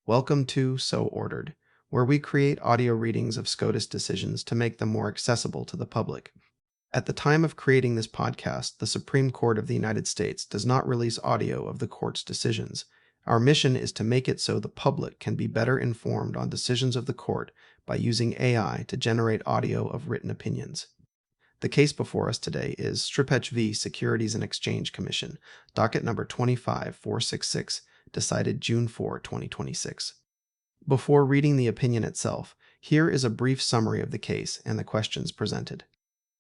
Welcome to So Ordered, where we create audio readings of SCOTUS decisions to make them more accessible to the public. At the time of creating this podcast, the Supreme Court of the United States does not release audio of the court's decisions. Our mission is to make it so the public can be better informed on decisions of the court by using AI to generate audio of written opinions. The case before us today is Sripetch v. Securities and Exchange Commission, docket number 25466, decided June 4, 2026. Before reading the opinion itself, here is a brief summary of the case and the questions presented.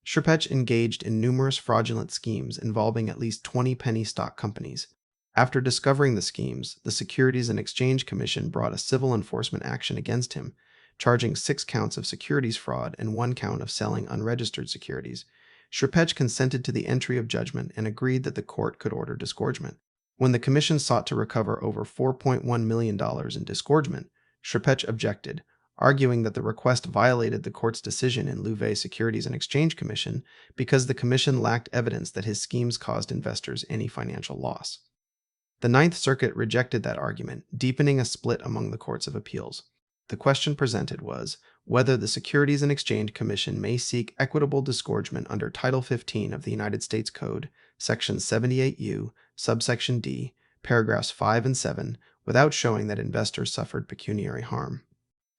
Sripetch engaged in numerous fraudulent schemes involving at least 20 penny stock companies. After discovering the schemes, the Securities and Exchange Commission brought a civil enforcement action against him, charging 6 counts of securities fraud and 1 count of selling unregistered securities. Sripetch consented to the entry of judgment and agreed that the court could order disgorgement. When the commission sought to recover over $4.1 million in disgorgement, Sripetch objected, arguing that the request violated the court's decision in Louvet Securities and Exchange Commission because the commission lacked evidence that his schemes caused investors any financial loss. The Ninth Circuit rejected that argument, deepening a split among the courts of appeals. The question presented was whether the Securities and Exchange Commission may seek equitable disgorgement under Title 15 of the United States Code, Section 78U, subsection D, paragraphs 5 and 7, without showing that investors suffered pecuniary harm.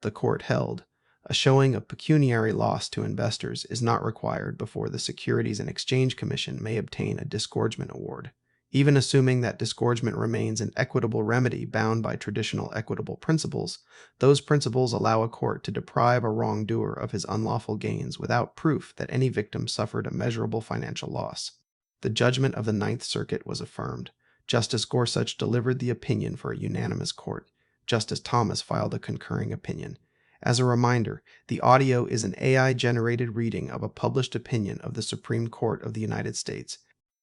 The court held, a showing of pecuniary loss to investors is not required before the Securities and Exchange Commission may obtain a disgorgement award. Even assuming that disgorgement remains an equitable remedy bound by traditional equitable principles, those principles allow a court to deprive a wrongdoer of his unlawful gains without proof that any victim suffered a measurable financial loss. The judgment of the Ninth Circuit was affirmed. Justice Gorsuch delivered the opinion for a unanimous court. Justice Thomas filed a concurring opinion. As a reminder, the audio is an AI-generated reading of a published opinion of the Supreme Court of the United States.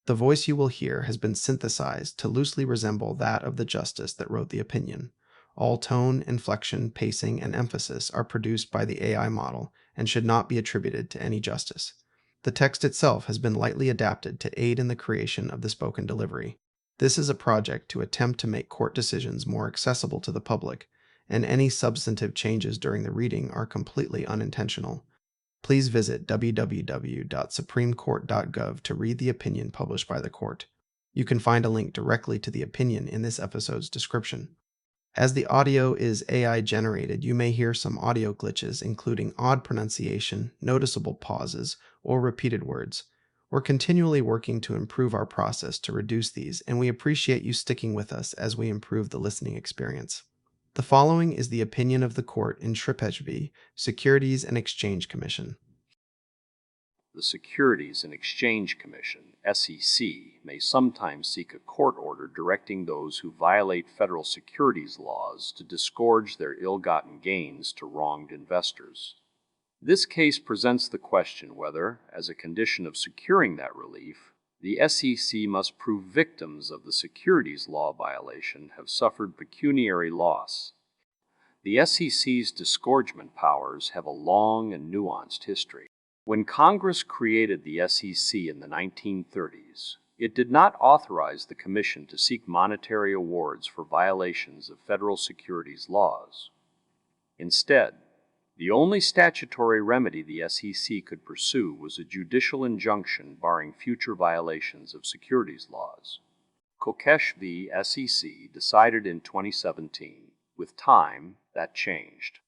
The voice you will hear has been synthesized to loosely resemble that of the justice that wrote the opinion. All tone, inflection, pacing, and emphasis are produced by the AI model and should not be attributed to any justice. The text itself has been lightly adapted to aid in the creation of the spoken delivery. This is a project to attempt to make court decisions more accessible to the public, and any substantive changes during the reading are completely unintentional. Please visit www.supremecourt.gov to read the opinion published by the court. You can find a link directly to the opinion in this episode's description. As the audio is AI generated, you may hear some audio glitches, including odd pronunciation, noticeable pauses, or repeated words. We're continually working to improve our process to reduce these, and we appreciate you sticking with us as we improve the listening experience. The following is the opinion of the court in Sripetch v. Securities and Exchange Commission. The Securities and Exchange Commission, SEC, may sometimes seek a court order directing those who violate federal securities laws to disgorge their ill-gotten gains to wronged investors. This case presents the question whether, as a condition of securing that relief, the SEC must prove victims of the securities law violation have suffered pecuniary loss. The SEC's disgorgement powers have a long and nuanced history. When Congress created the SEC in the 1930s, it did not authorize the Commission to seek monetary awards for violations of federal securities laws. Instead, the only statutory remedy the SEC could pursue was a judicial injunction barring future violations of securities laws. Ongkaruck v. SEC decided in 2017. With time, that changed.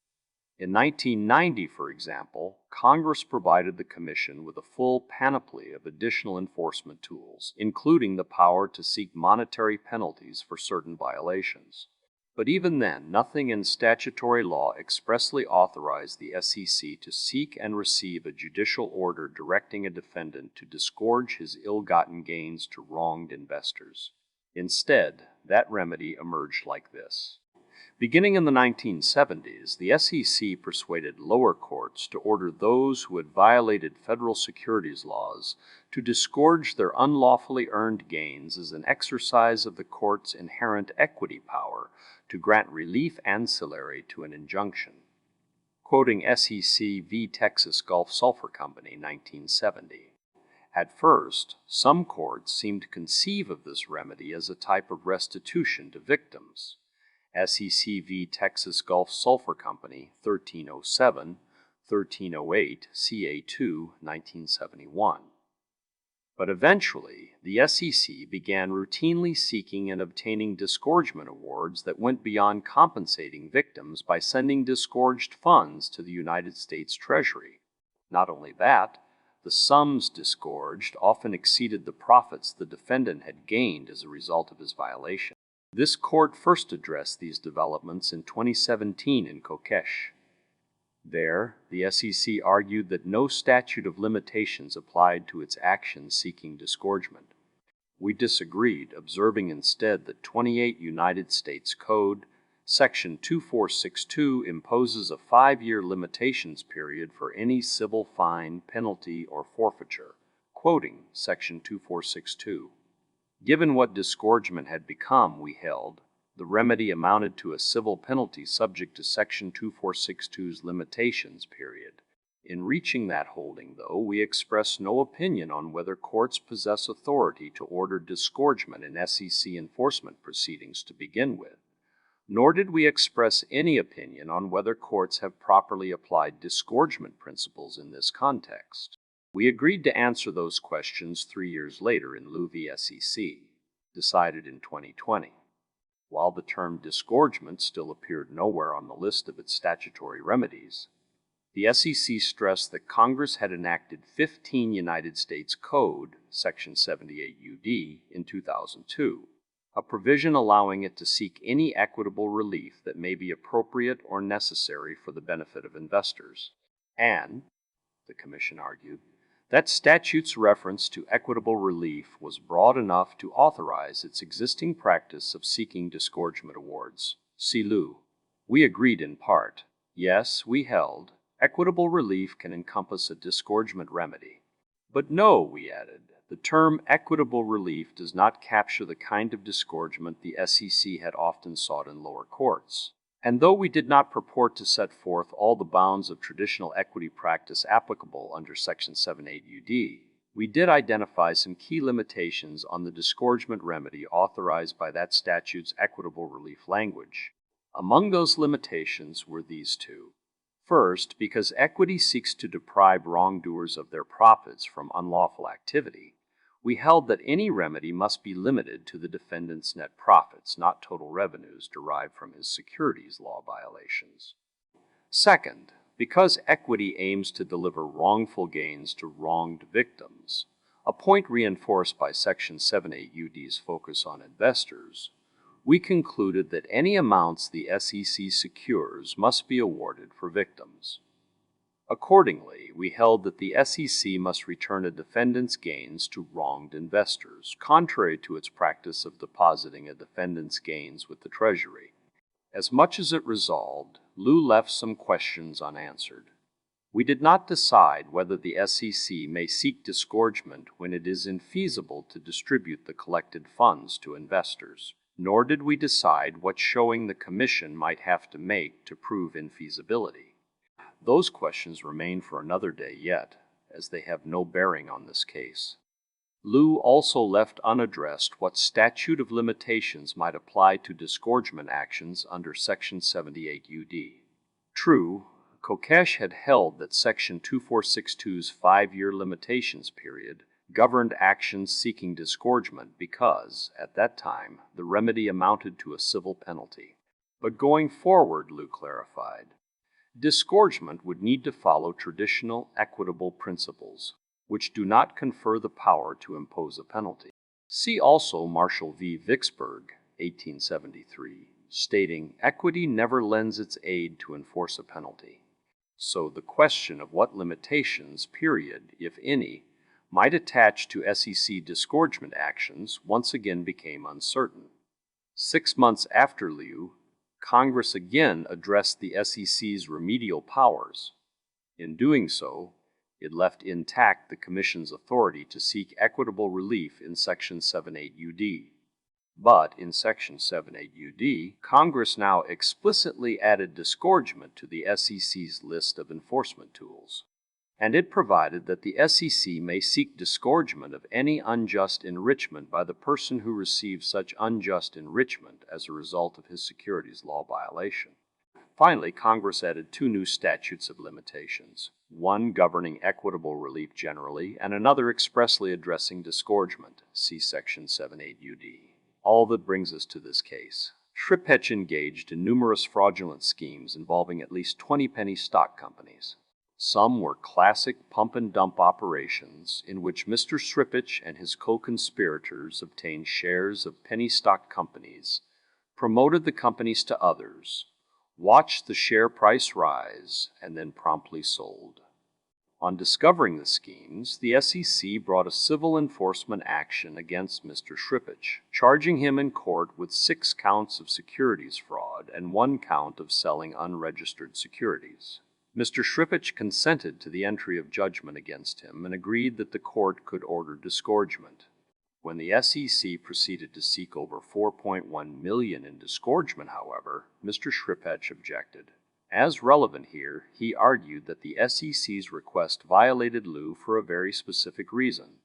In 1990, for example, Congress provided the Commission with a full panoply of additional enforcement tools, including the power to seek monetary penalties for certain violations. But even then, nothing in statutory law expressly authorized the SEC to seek and receive a judicial order directing a defendant to disgorge his ill-gotten gains to wronged investors. Instead, that remedy emerged like this. Beginning in the 1970s, the SEC persuaded lower courts to order those who had violated federal securities laws to disgorge their unlawfully earned gains as an exercise of the court's inherent equity power to grant relief ancillary to an injunction. Quoting SEC v. Texas Gulf Sulphur Company, 1970. At first, some courts seemed to conceive of this remedy as a type of restitution to victims. SEC v. Texas Gulf Sulphur Company, 1307, 1308, CA2, 1971. But eventually, the SEC began routinely seeking and obtaining disgorgement awards that went beyond compensating victims by sending disgorged funds to the United States Treasury. Not only that, the sums disgorged often exceeded the profits the defendant had gained as a result of his violation. This court first addressed these developments in 2017 in Kokesh. There, the SEC argued that no statute of limitations applied to its actions seeking disgorgement. We disagreed, observing instead that 28 United States Code, Section 2462 imposes a 5-year limitations period for any civil fine, penalty, or forfeiture, quoting Section 2462. Given what disgorgement had become, we held, the remedy amounted to a civil penalty subject to Section 2462's limitations period. In reaching that holding, though, we express no opinion on whether courts possess authority to order disgorgement in SEC enforcement proceedings to begin with, nor did we express any opinion on whether courts have properly applied disgorgement principles in this context. We agreed to answer those questions 3 years later in Liu v. SEC, decided in 2020. While the term disgorgement still appeared nowhere on the list of its statutory remedies, the SEC stressed that Congress had enacted 15 United States Code, Section 78 UD, in 2002, a provision allowing it to seek any equitable relief that may be appropriate or necessary for the benefit of investors. And, the Commission argued, that statute's reference to equitable relief was broad enough to authorize its existing practice of seeking disgorgement awards. See Liu. We agreed in part. Yes, we held, equitable relief can encompass a disgorgement remedy. But no, we added, the term equitable relief does not capture the kind of disgorgement the SEC had often sought in lower courts. And though we did not purport to set forth all the bounds of traditional equity practice applicable under Section 78 UD, we did identify some key limitations on the disgorgement remedy authorized by that statute's equitable relief language. Among those limitations were these two. First, because equity seeks to deprive wrongdoers of their profits from unlawful activity, we held that any remedy must be limited to the defendant's net profits, not total revenues derived from his securities law violations. Second, because equity aims to deliver wrongful gains to wronged victims, a point reinforced by Section 78 UD's focus on investors, we concluded that any amounts the SEC secures must be awarded for victims. Accordingly, we held that the SEC must return a defendant's gains to wronged investors, contrary to its practice of depositing a defendant's gains with the Treasury. As much as it resolved, Liu left some questions unanswered. We did not decide whether the SEC may seek disgorgement when it is infeasible to distribute the collected funds to investors, nor did we decide what showing the Commission might have to make to prove infeasibility. Those questions remain for another day yet, as they have no bearing on this case. Liu also left unaddressed what statute of limitations might apply to disgorgement actions under Section 78 UD. True, Kokesh had held that Section 2462's 5-year limitations period governed actions seeking disgorgement because, at that time, the remedy amounted to a civil penalty. But going forward, Liu clarified, disgorgement would need to follow traditional equitable principles, which do not confer the power to impose a penalty. See also Marshall v. Vicksburg, 1873, stating, "Equity never lends its aid to enforce a penalty." So the question of what limitations, period, if any, might attach to SEC disgorgement actions once again became uncertain. 6 months after Liu, Congress again addressed the SEC's remedial powers. In doing so, it left intact the Commission's authority to seek equitable relief in Section 78 UD. But in Section 78 UD, Congress now explicitly added disgorgement to the SEC's list of enforcement tools. and it provided that the SEC may seek disgorgement of any unjust enrichment by the person who receives such unjust enrichment as a result of his securities law violation. Finally, Congress added two new statutes of limitations, one governing equitable relief generally, and another expressly addressing disgorgement, see Section 78 UD. All that brings us to this case. Sripetch engaged in numerous fraudulent schemes involving at least 20 penny stock companies. Some were classic pump-and-dump operations in which Mr. Sripetch and his co-conspirators obtained shares of penny stock companies, promoted the companies to others, watched the share price rise, and then promptly sold. On discovering the schemes, the SEC brought a civil enforcement action against Mr. Sripetch, charging him in court with 6 counts of securities fraud and 1 count of selling unregistered securities. Mr. Sripetch consented to the entry of judgment against him and agreed that the court could order disgorgement. When the SEC proceeded to seek over $4.1 million in disgorgement, however, Mr. Sripetch objected. As relevant here, he argued that the SEC's request violated Liu for a very specific reason.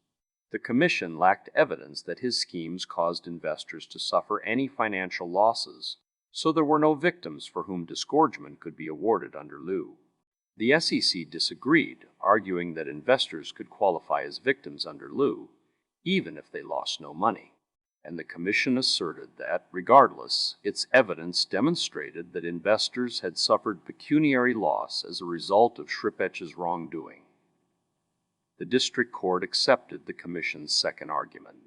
The Commission lacked evidence that his schemes caused investors to suffer any financial losses, so there were no victims for whom disgorgement could be awarded under Liu. The SEC disagreed, arguing that investors could qualify as victims under Liu, even if they lost no money, and the Commission asserted that, regardless, its evidence demonstrated that investors had suffered pecuniary loss as a result of Sripetch's wrongdoing. The District Court accepted the Commission's second argument.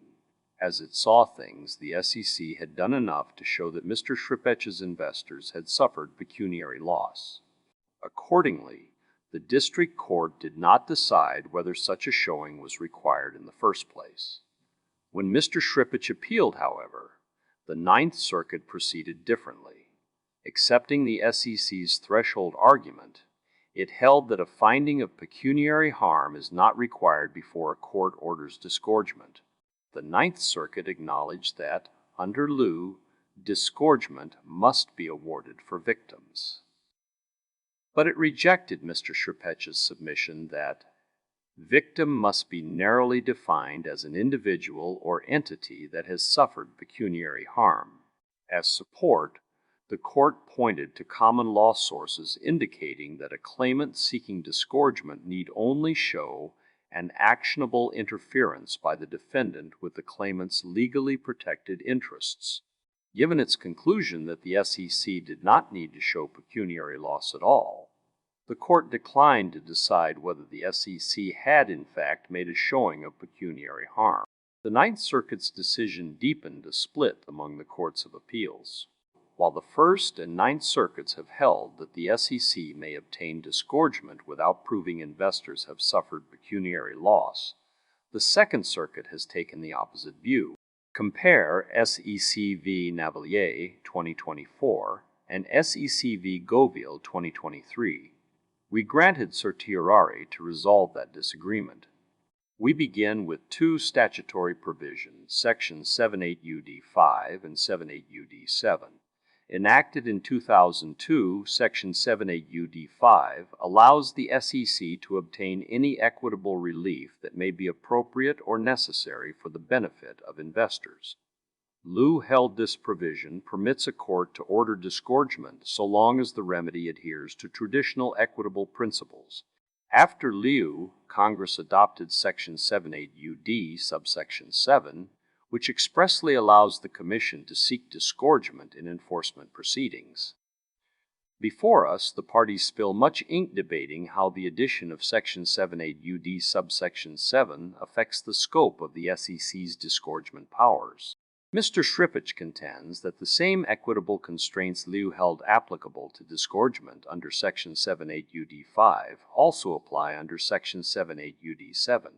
As it saw things, the SEC had done enough to show that Mr. Sripetch's investors had suffered pecuniary loss. Accordingly, the District Court did not decide whether such a showing was required in the first place. When Mr. Sripetch appealed, however, the Ninth Circuit proceeded differently. Accepting the SEC's threshold argument, it held that a finding of pecuniary harm is not required before a court orders disgorgement. The Ninth Circuit acknowledged that, under Liu, disgorgement must be awarded for victims. But it rejected Mr. Sripetch's submission that victim must be narrowly defined as an individual or entity that has suffered pecuniary harm. As support, the court pointed to common law sources indicating that a claimant seeking disgorgement need only show an actionable interference by the defendant with the claimant's legally protected interests. Given its conclusion that the SEC did not need to show pecuniary loss at all, the court declined to decide whether the SEC had in fact made a showing of pecuniary harm. The Ninth Circuit's decision deepened a split among the courts of appeals. While the First and Ninth Circuits have held that the SEC may obtain disgorgement without proving investors have suffered pecuniary loss, the Second Circuit has taken the opposite view. Compare SEC v. Navalier 2024 and SEC v. Goville 2023. We granted certiorari to resolve that disagreement. We begin with two statutory provisions, Section 78 UD 5 and 78 UD 7. Enacted in 2002, Section 78 UD 5 allows the SEC to obtain any equitable relief that may be appropriate or necessary for the benefit of investors. Liu held this provision permits a court to order disgorgement so long as the remedy adheres to traditional equitable principles. After Liu, Congress adopted Section 78 UD subsection 7, which expressly allows the Commission to seek disgorgement in enforcement proceedings. Before us, the parties spill much ink debating how the addition of Section 78 UD subsection 7 affects the scope of the SEC's disgorgement powers. Mr. Sripetch contends that the same equitable constraints Liu held applicable to disgorgement under Section 78 UD 5 also apply under Section 78 UD 7.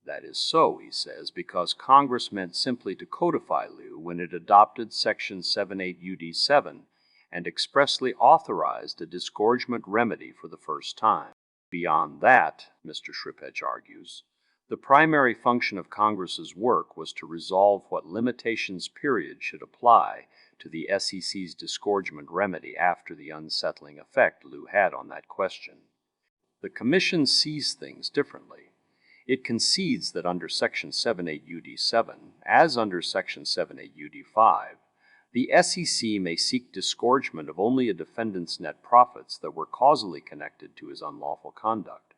That is so, he says, because Congress meant simply to codify Liu when it adopted Section 78 UD 7 and expressly authorized a disgorgement remedy for the first time. Beyond that, Mr. Sripetch argues, the primary function of Congress's work was to resolve what limitations period should apply to the SEC's disgorgement remedy after the unsettling effect Liu had on that question. The Commission sees things differently. It concedes that under Section 78 UD7, as under Section 78 UD5, the SEC may seek disgorgement of only a defendant's net profits that were causally connected to his unlawful conduct.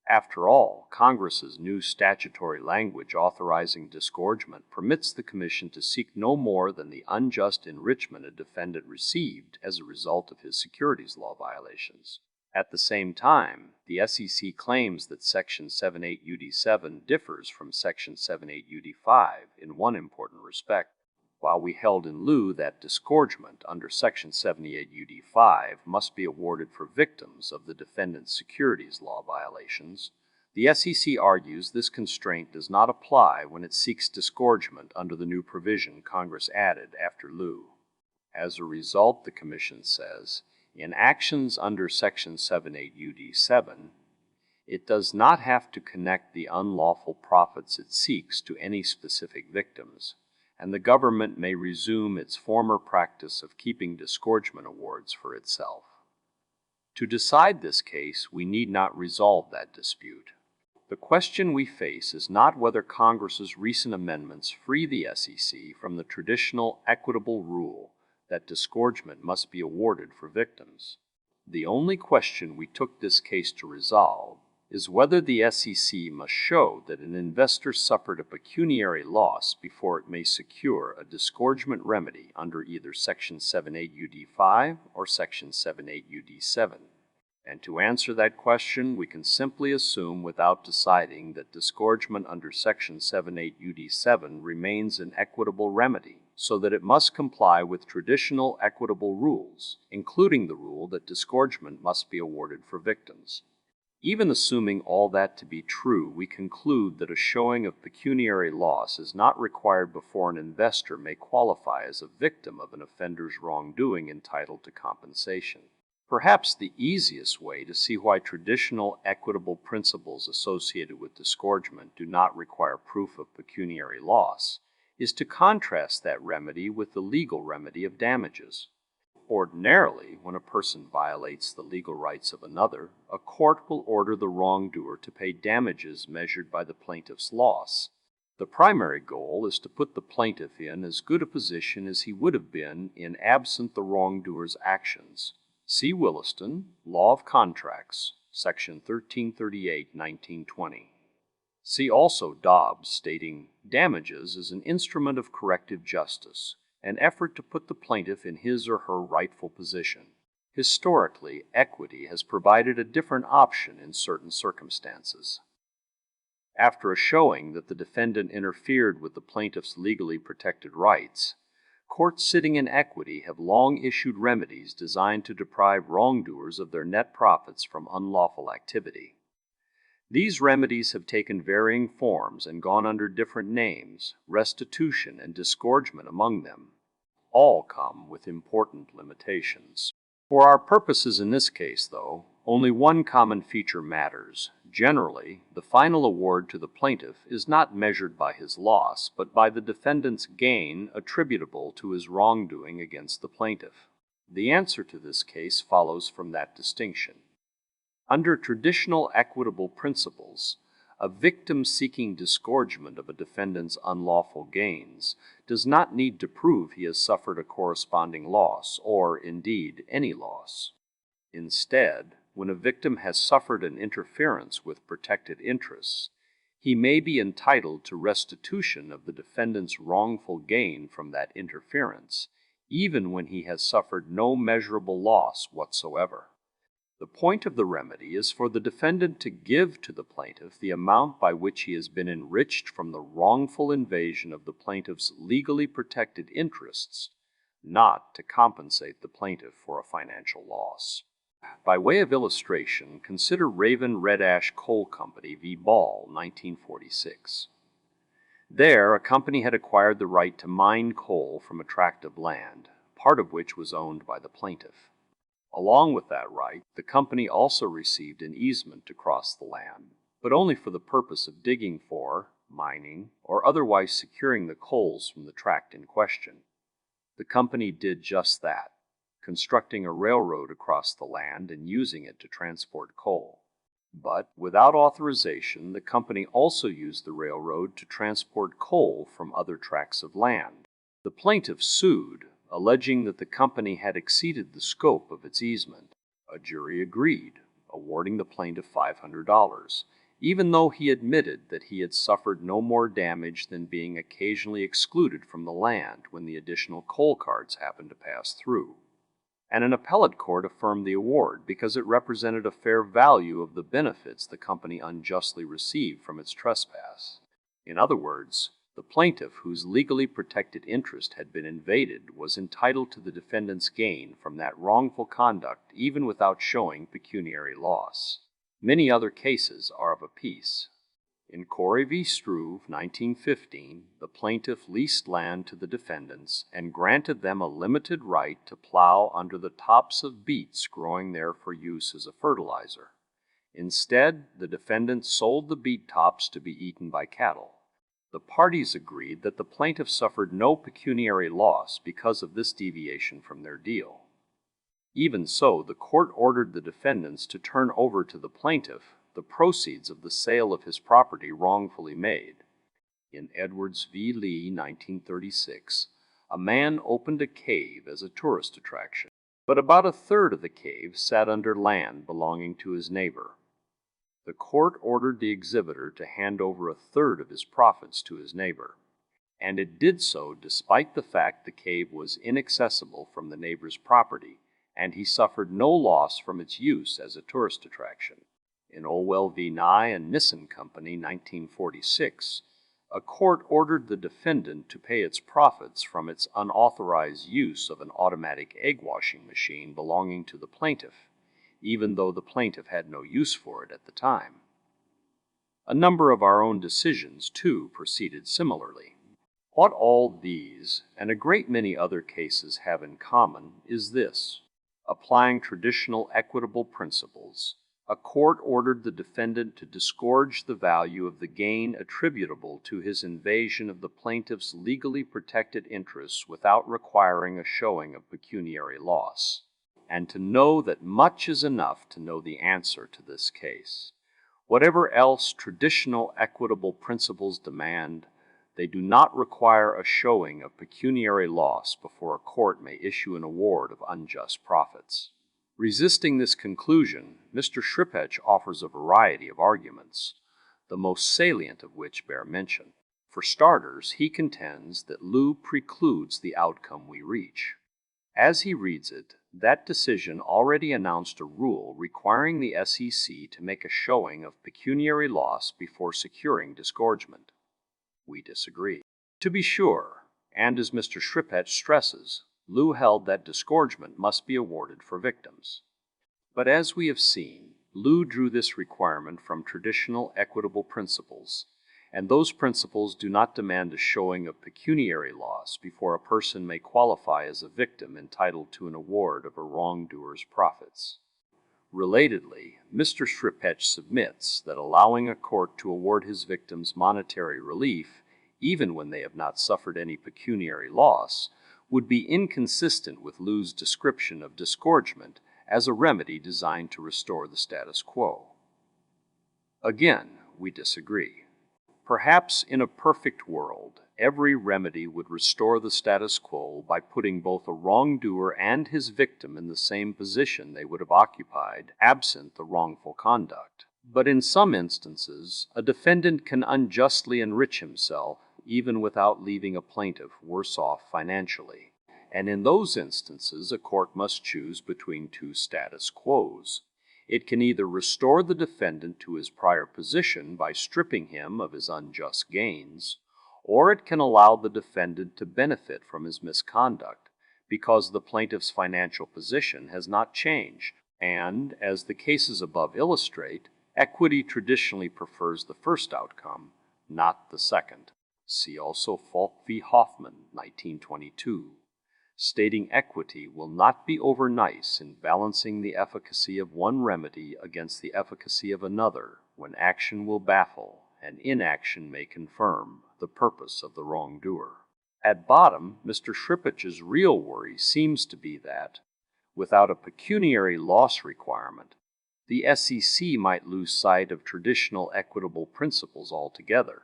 After all, Congress's new statutory language authorizing disgorgement permits the Commission to seek no more than the unjust enrichment a defendant received as a result of his securities law violations. At the same time, the SEC claims that Section 78 UD7 differs from Section 78 UD5 in one important respect. While we held in lieu that disgorgement under Section 78 UD5 must be awarded for victims of the defendant's securities law violations, the SEC argues this constraint does not apply when it seeks disgorgement under the new provision Congress added after lieu. As a result, the Commission says, in actions under Section 78 UD7, it does not have to connect the unlawful profits it seeks to any specific victims, and the government may resume its former practice of keeping disgorgement awards for itself. To decide this case, we need not resolve that dispute. The question we face is not whether Congress's recent amendments free the SEC from the traditional equitable rule that disgorgement must be awarded for victims. The only question we took this case to resolve is whether the SEC must show that an investor suffered a pecuniary loss before it may secure a disgorgement remedy under either Section 78 UD5 or Section 78 UD7. And to answer that question, we can simply assume without deciding that disgorgement under Section 78 UD7 remains an equitable remedy, so that it must comply with traditional equitable rules, including the rule that disgorgement must be awarded for victims. Even assuming all that to be true, we conclude that a showing of pecuniary loss is not required before an investor may qualify as a victim of an offender's wrongdoing entitled to compensation. Perhaps the easiest way to see why traditional equitable principles associated with disgorgement do not require proof of pecuniary loss is to contrast that remedy with the legal remedy of damages. Ordinarily, when a person violates the legal rights of another, a court will order the wrongdoer to pay damages measured by the plaintiff's loss. The primary goal is to put the plaintiff in as good a position as he would have been in absent the wrongdoer's actions. See Williston, Law of Contracts, Section 1338, 1920. See also Dobbs, stating, damages is an instrument of corrective justice, an effort to put the plaintiff in his or her rightful position. Historically, equity has provided a different option in certain circumstances. After a showing that the defendant interfered with the plaintiff's legally protected rights, courts sitting in equity have long issued remedies designed to deprive wrongdoers of their net profits from unlawful activity. These remedies have taken varying forms and gone under different names, restitution and disgorgement among them. All come with important limitations. For our purposes in this case, though, only one common feature matters. Generally, the final award to the plaintiff is not measured by his loss, but by the defendant's gain attributable to his wrongdoing against the plaintiff. The answer to this case follows from that distinction. Under traditional equitable principles, a victim seeking disgorgement of a defendant's unlawful gains does not need to prove he has suffered a corresponding loss, or, indeed, any loss. Instead, when a victim has suffered an interference with protected interests, he may be entitled to restitution of the defendant's wrongful gain from that interference, even when he has suffered no measurable loss whatsoever. The point of the remedy is for the defendant to give to the plaintiff the amount by which he has been enriched from the wrongful invasion of the plaintiff's legally protected interests, not to compensate the plaintiff for a financial loss. By way of illustration, consider Raven Red Ash Coal Company v. Ball, 1946. There, a company had acquired the right to mine coal from a tract of land, part of which was owned by the plaintiff. Along with that right, the company also received an easement to cross the land, but only for the purpose of digging for, mining, or otherwise securing the coals from the tract in question. The company did just that, constructing a railroad across the land and using it to transport coal. But without authorization, the company also used the railroad to transport coal from other tracts of land. The plaintiff sued, alleging that the company had exceeded the scope of its easement. A jury agreed, awarding the plaintiff $500, even though he admitted that he had suffered no more damage than being occasionally excluded from the land when the additional coal carts happened to pass through. And an appellate court affirmed the award because it represented a fair value of the benefits the company unjustly received from its trespass. In other words, the plaintiff, whose legally protected interest had been invaded, was entitled to the defendant's gain from that wrongful conduct even without showing pecuniary loss. Many other cases are of a piece. In Corey v. Struve, 1915, the plaintiff leased land to the defendants and granted them a limited right to plow under the tops of beets growing there for use as a fertilizer. Instead, the defendants sold the beet tops to be eaten by cattle. The parties agreed that the plaintiff suffered no pecuniary loss because of this deviation from their deal. Even so, the court ordered the defendants to turn over to the plaintiff the proceeds of the sale of his property wrongfully made. In Edwards v. Lee, 1936, a man opened a cave as a tourist attraction, but about a third of the cave sat under land belonging to his neighbor. The court ordered the exhibitor to hand over a third of his profits to his neighbor, and it did so despite the fact the cave was inaccessible from the neighbor's property, and he suffered no loss from its use as a tourist attraction. In Olwell v. Nye and Nissen Company, 1946, a court ordered the defendant to pay its profits from its unauthorized use of an automatic egg washing machine belonging to the plaintiff, even though the plaintiff had no use for it at the time. A number of our own decisions, too, proceeded similarly. What all these, and a great many other cases, have in common is this: applying traditional equitable principles, a court ordered the defendant to disgorge the value of the gain attributable to his invasion of the plaintiff's legally protected interests without requiring a showing of pecuniary loss. And to know that much is enough to know the answer to this case. Whatever else traditional equitable principles demand, they do not require a showing of pecuniary loss before a court may issue an award of unjust profits. Resisting this conclusion, Mr. Sripetch offers a variety of arguments, the most salient of which bear mention. For starters, he contends that lieu precludes the outcome we reach. As he reads it, that decision already announced a rule requiring the SEC to make a showing of pecuniary loss before securing disgorgement. We disagree. To be sure, and as Mr. Sripetch stresses, lieu held that disgorgement must be awarded for victims. But as we have seen, lieu drew this requirement from traditional equitable principles, and those principles do not demand a showing of pecuniary loss before a person may qualify as a victim entitled to an award of a wrongdoer's profits. Relatedly, Mr. Sripetch submits that allowing a court to award his victims monetary relief, even when they have not suffered any pecuniary loss, would be inconsistent with lieu's description of disgorgement as a remedy designed to restore the status quo. Again, we disagree. Perhaps in a perfect world, every remedy would restore the status quo by putting both a wrongdoer and his victim in the same position they would have occupied absent the wrongful conduct. But in some instances, a defendant can unjustly enrich himself even without leaving a plaintiff worse off financially. And in those instances, a court must choose between two status quos. It can either restore the defendant to his prior position by stripping him of his unjust gains, or it can allow the defendant to benefit from his misconduct because the plaintiff's financial position has not changed. And, as the cases above illustrate, equity traditionally prefers the first outcome, not the second. See also Falk v. Hoffman, 1922, stating equity will not be over-nice in balancing the efficacy of one remedy against the efficacy of another, when action will baffle and inaction may confirm the purpose of the wrongdoer. At bottom, Mr. Sripetch's real worry seems to be that, without a pecuniary loss requirement, the SEC might lose sight of traditional equitable principles altogether.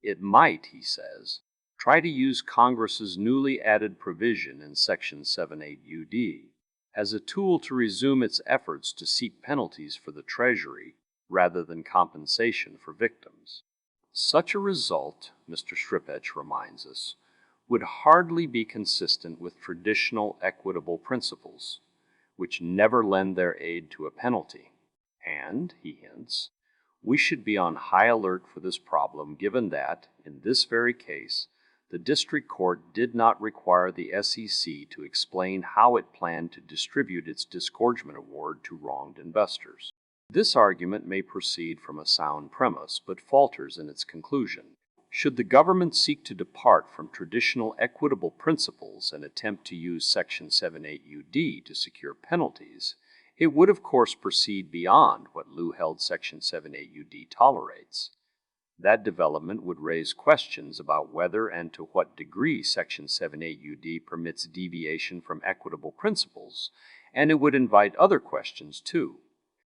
It might, he says, try to use Congress's newly added provision in Section 78 UD as a tool to resume its efforts to seek penalties for the Treasury rather than compensation for victims. Such a result, Mr. Sripetch reminds us, would hardly be consistent with traditional equitable principles, which never lend their aid to a penalty. And, he hints, we should be on high alert for this problem given that, in this very case, the district court did not require the SEC to explain how it planned to distribute its disgorgement award to wronged investors. This argument may proceed from a sound premise, but falters in its conclusion. Should the government seek to depart from traditional equitable principles and attempt to use Section 78 UD to secure penalties, it would of course proceed beyond what Lew-held Section 78 UD tolerates. That development would raise questions about whether and to what degree Section 78 UD permits deviation from equitable principles, and it would invite other questions too.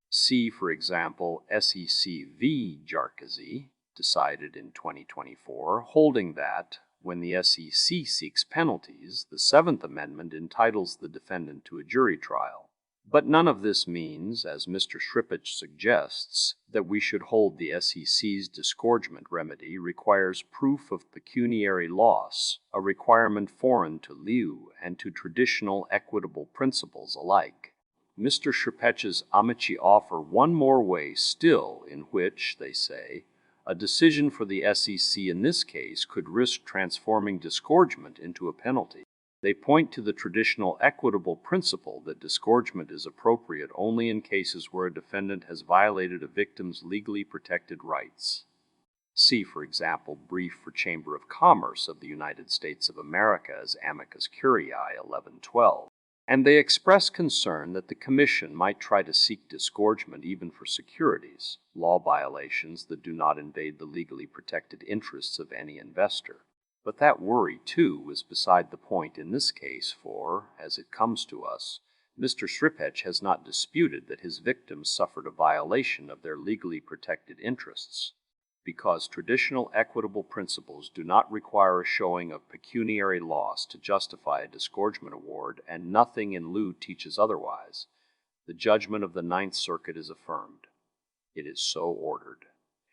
See, for example, SEC v. Jarkisy, decided in 2024, holding that, when the SEC seeks penalties, the Seventh Amendment entitles the defendant to a jury trial. But none of this means, as Mr. Sripetch suggests, that we should hold the SEC's disgorgement remedy requires proof of pecuniary loss, a requirement foreign to Lew and to traditional equitable principles alike. Mr. Sripetch's amici offer one more way still in which, they say, a decision for the SEC in this case could risk transforming disgorgement into a penalty. They point to the traditional equitable principle that disgorgement is appropriate only in cases where a defendant has violated a victim's legally protected rights. See, for example, brief for Chamber of Commerce of the United States of America as Amicus Curiae 1112. And they express concern that the Commission might try to seek disgorgement even for securities, law violations that do not invade the legally protected interests of any investor. But that worry, too, is beside the point in this case, for, as it comes to us, Mr. Sripetch has not disputed that his victims suffered a violation of their legally protected interests, because traditional equitable principles do not require a showing of pecuniary loss to justify a disgorgement award, and nothing in Lew teaches otherwise. The judgment of the Ninth Circuit is affirmed. It is so ordered.